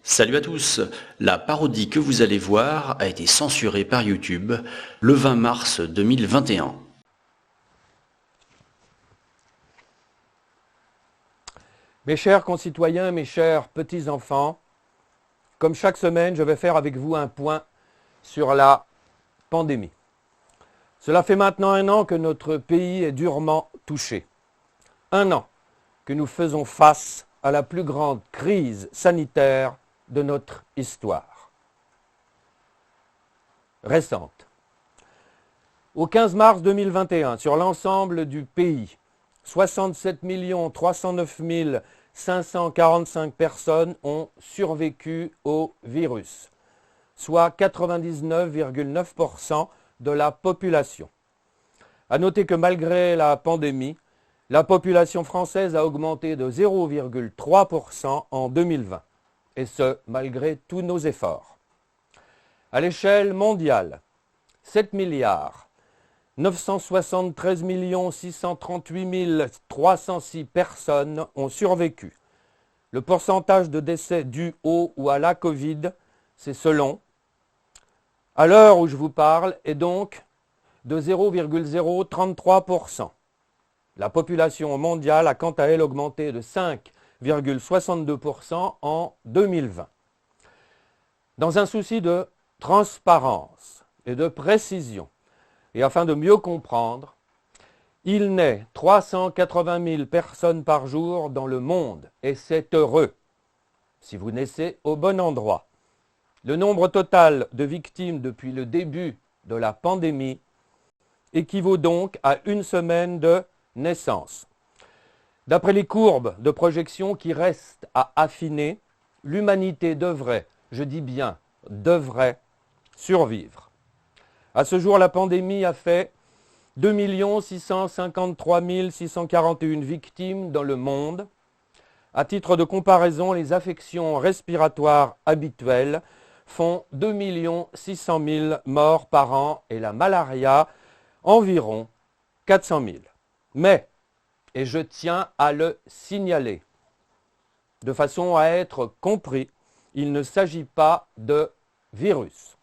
Salut à tous. La parodie que vous allez voir a été censurée par YouTube le 20 mars 2021. Mes chers concitoyens, mes chers petits-enfants, comme chaque semaine, je vais faire avec vous un point sur la pandémie. Cela fait maintenant 1 an que notre pays est durement touché. 1 an que nous faisons face à la plus grande crise sanitaire de notre histoire récente. Au 15 mars 2021, sur l'ensemble du pays, 67 309 545 personnes ont survécu au virus, soit 99,9% de la population. À noter que malgré la pandémie, la population française a augmenté de 0,3% en 2020, et ce, malgré tous nos efforts. À l'échelle mondiale, 7 milliards 973 638 306 personnes ont survécu. Le pourcentage de décès dus au ou à la Covid, c'est selon. À l'heure où je vous parle, est donc de 0,033%. La population mondiale a quant à elle augmenté de 5,62% en 2020. Dans un souci de transparence et de précision, et afin de mieux comprendre, il naît 380 000 personnes par jour dans le monde, et c'est heureux, si vous naissez au bon endroit. Le nombre total de victimes depuis le début de la pandémie équivaut donc à 1 semaine de naissance. D'après les courbes de projection qui restent à affiner, l'humanité devrait, je dis bien devrait, survivre. À ce jour, la pandémie a fait 2 653 641 victimes dans le monde. À titre de comparaison, les affections respiratoires habituelles font 2 600 000 morts par an et la malaria environ 400 000. Mais, et je tiens à le signaler, de façon à être compris, il ne s'agit pas de virus.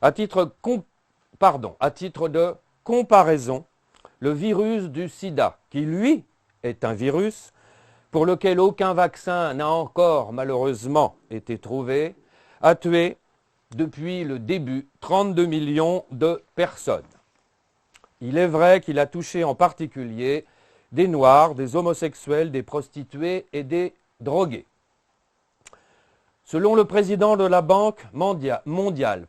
À titre de comparaison, le virus du sida, qui lui est un virus pour lequel aucun vaccin n'a encore malheureusement été trouvé, a tué depuis le début 32 millions de personnes. Il est vrai qu'il a touché en particulier des Noirs, des homosexuels, des prostituées et des drogués. Selon le président de la Banque mondiale,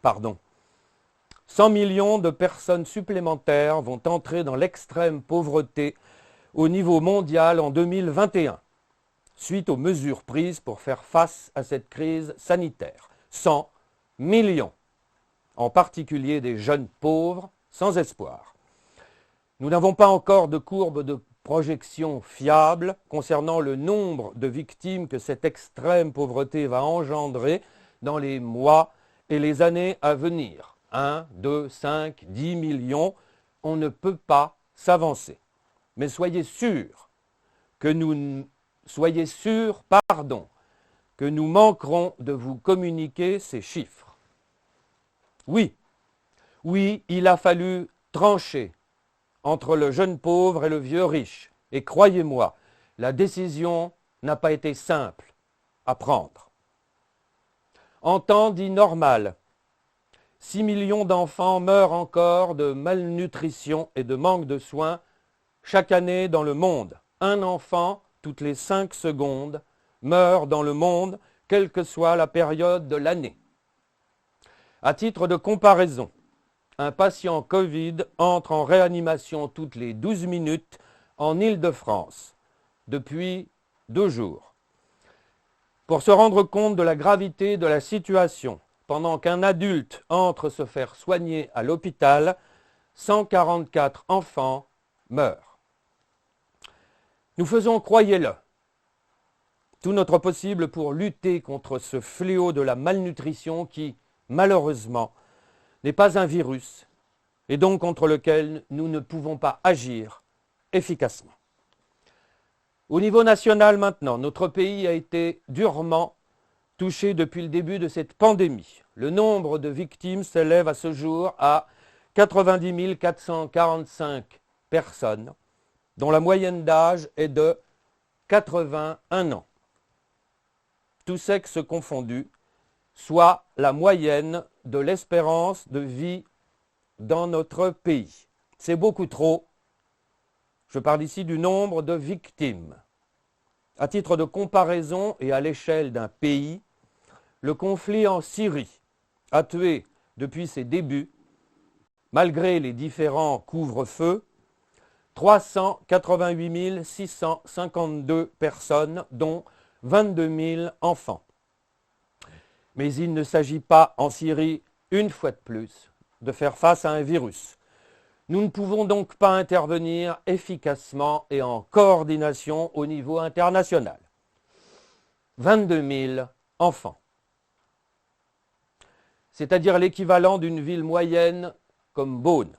100 millions de personnes supplémentaires vont entrer dans l'extrême pauvreté au niveau mondial en 2021, suite aux mesures prises pour faire face à cette crise sanitaire. 100 millions, en particulier des jeunes pauvres sans espoir. Nous n'avons pas encore de courbe de projection fiable concernant le nombre de victimes que cette extrême pauvreté va engendrer dans les mois et les années à venir. 1, 2, 5, 10 millions, on ne peut pas s'avancer. Mais soyez sûrs que nous manquerons de vous communiquer ces chiffres. Oui, il a fallu trancher entre le jeune pauvre et le vieux riche. Et croyez-moi, la décision n'a pas été simple à prendre. En temps dit normal, 6 millions d'enfants meurent encore de malnutrition et de manque de soins chaque année dans le monde. Un enfant, toutes les 5 secondes, meurt dans le monde, quelle que soit la période de l'année. À titre de comparaison, un patient Covid entre en réanimation toutes les 12 minutes en Île-de-France depuis 2 jours. Pour se rendre compte de la gravité de la situation, pendant qu'un adulte entre se faire soigner à l'hôpital, 144 enfants meurent. Nous faisons, croyez-le, tout notre possible pour lutter contre ce fléau de la malnutrition qui, malheureusement, n'est pas un virus, et donc contre lequel nous ne pouvons pas agir efficacement. Au niveau national maintenant, notre pays a été durement touchés depuis le début de cette pandémie. Le nombre de victimes s'élève à ce jour à 90 445 personnes, dont la moyenne d'âge est de 81 ans. Tous sexes confondus, soit la moyenne de l'espérance de vie dans notre pays. C'est beaucoup trop. Je parle ici du nombre de victimes. À titre de comparaison et à l'échelle d'un pays, le conflit en Syrie a tué depuis ses débuts, malgré les différents couvre-feux, 388 652 personnes, dont 22 000 enfants. Mais il ne s'agit pas en Syrie, une fois de plus, de faire face à un virus. Nous ne pouvons donc pas intervenir efficacement et en coordination au niveau international. 22 000 enfants. C'est-à-dire l'équivalent d'une ville moyenne comme Beaune.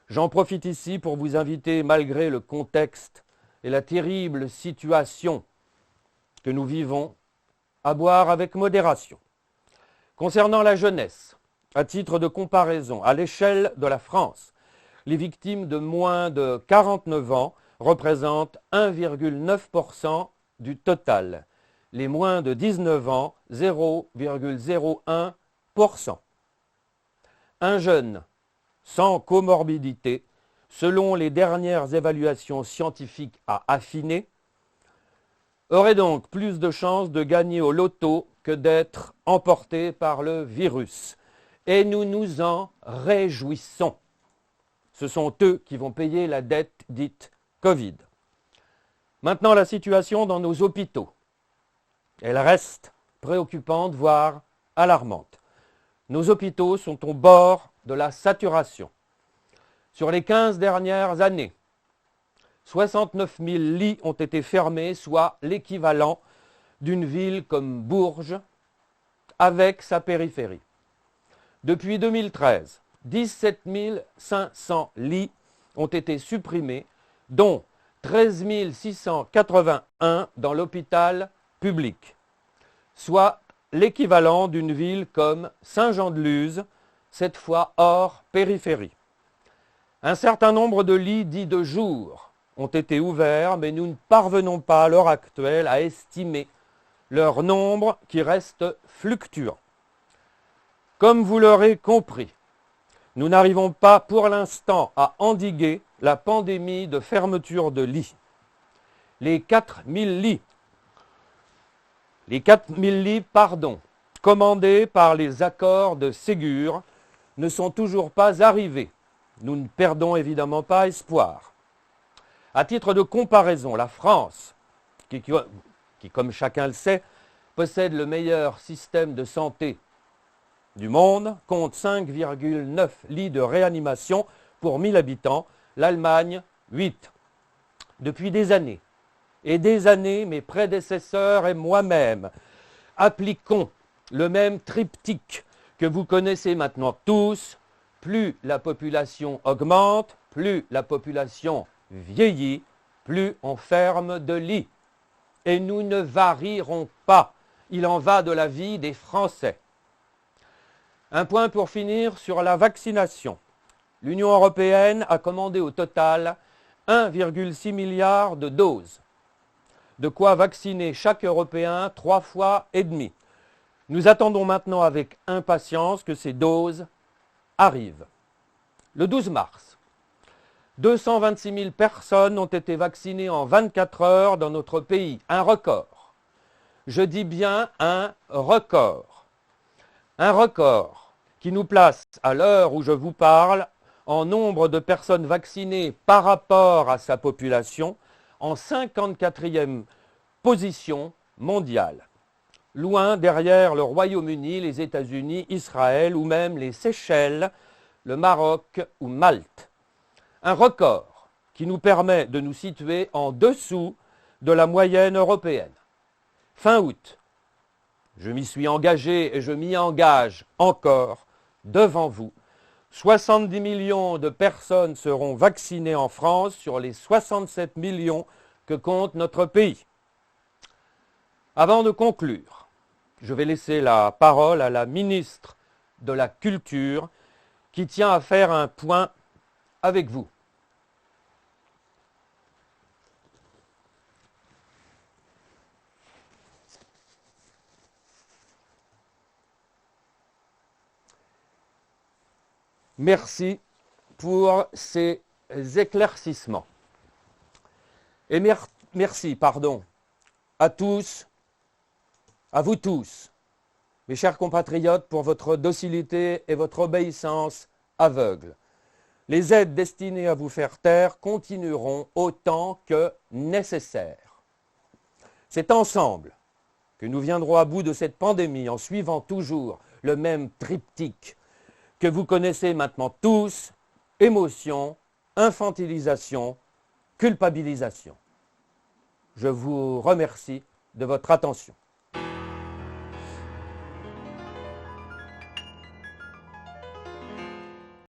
J'en profite ici pour vous inviter, malgré le contexte et la terrible situation que nous vivons, à boire avec modération. Concernant la jeunesse, à titre de comparaison, à l'échelle de la France, les victimes de moins de 49 ans représentent 1,9% du total. Les moins de 19 ans, 0,01%. Un jeune sans comorbidité, selon les dernières évaluations scientifiques à affiner, aurait donc plus de chances de gagner au loto que d'être emporté par le virus. Et nous nous en réjouissons. Ce sont eux qui vont payer la dette dite Covid. Maintenant, la situation dans nos hôpitaux. Elle reste préoccupante, voire alarmante. Nos hôpitaux sont au bord de la saturation. Sur les 15 dernières années, 69 000 lits ont été fermés, soit l'équivalent d'une ville comme Bourges avec sa périphérie. Depuis 2013, 17 500 lits ont été supprimés, dont 13 681 dans l'hôpital public, soit l'équivalent d'une ville comme Saint-Jean-de-Luz, cette fois hors périphérie. Un certain nombre de lits dits de jour ont été ouverts, mais nous ne parvenons pas à l'heure actuelle à estimer leur nombre qui reste fluctuant. Comme vous l'aurez compris, nous n'arrivons pas pour l'instant à endiguer la pandémie de fermeture de lits. Les 4 000 lits, commandés par les accords de Ségur, ne sont toujours pas arrivés. Nous ne perdons évidemment pas espoir. À titre de comparaison, la France, qui comme chacun le sait, possède le meilleur système de santé du monde, compte 5,9 lits de réanimation pour 1000 habitants, l'Allemagne 8. Depuis des années, mes prédécesseurs et moi-même appliquons le même triptyque que vous connaissez maintenant tous. Plus la population augmente, plus la population vieillit, plus on ferme de lits. Et nous ne varierons pas. Il en va de la vie des Français. Un point pour finir sur la vaccination. L'Union européenne a commandé au total 1,6 milliard de doses. De quoi vacciner chaque Européen 3 fois et demi. Nous attendons maintenant avec impatience que ces doses arrivent. Le 12 mars, 226 000 personnes ont été vaccinées en 24 heures dans notre pays. Un record. Je dis bien un record. Un record qui nous place, à l'heure où je vous parle, en nombre de personnes vaccinées par rapport à sa population, en 54e position mondiale. Loin derrière le Royaume-Uni, les États-Unis, Israël ou même les Seychelles, le Maroc ou Malte. Un record qui nous permet de nous situer en dessous de la moyenne européenne. Fin août, je m'y suis engagé et je m'y engage encore devant vous. 70 millions de personnes seront vaccinées en France sur les 67 millions que compte notre pays. Avant de conclure, je vais laisser la parole à la ministre de la Culture qui tient à faire un point avec vous. Merci pour ces éclaircissements. Et merci, à tous, à vous tous, mes chers compatriotes, pour votre docilité et votre obéissance aveugle. Les aides destinées à vous faire taire continueront autant que nécessaire. C'est ensemble que nous viendrons à bout de cette pandémie en suivant toujours le même triptyque que vous connaissez maintenant tous: émotion, infantilisation, culpabilisation. Je vous remercie de votre attention.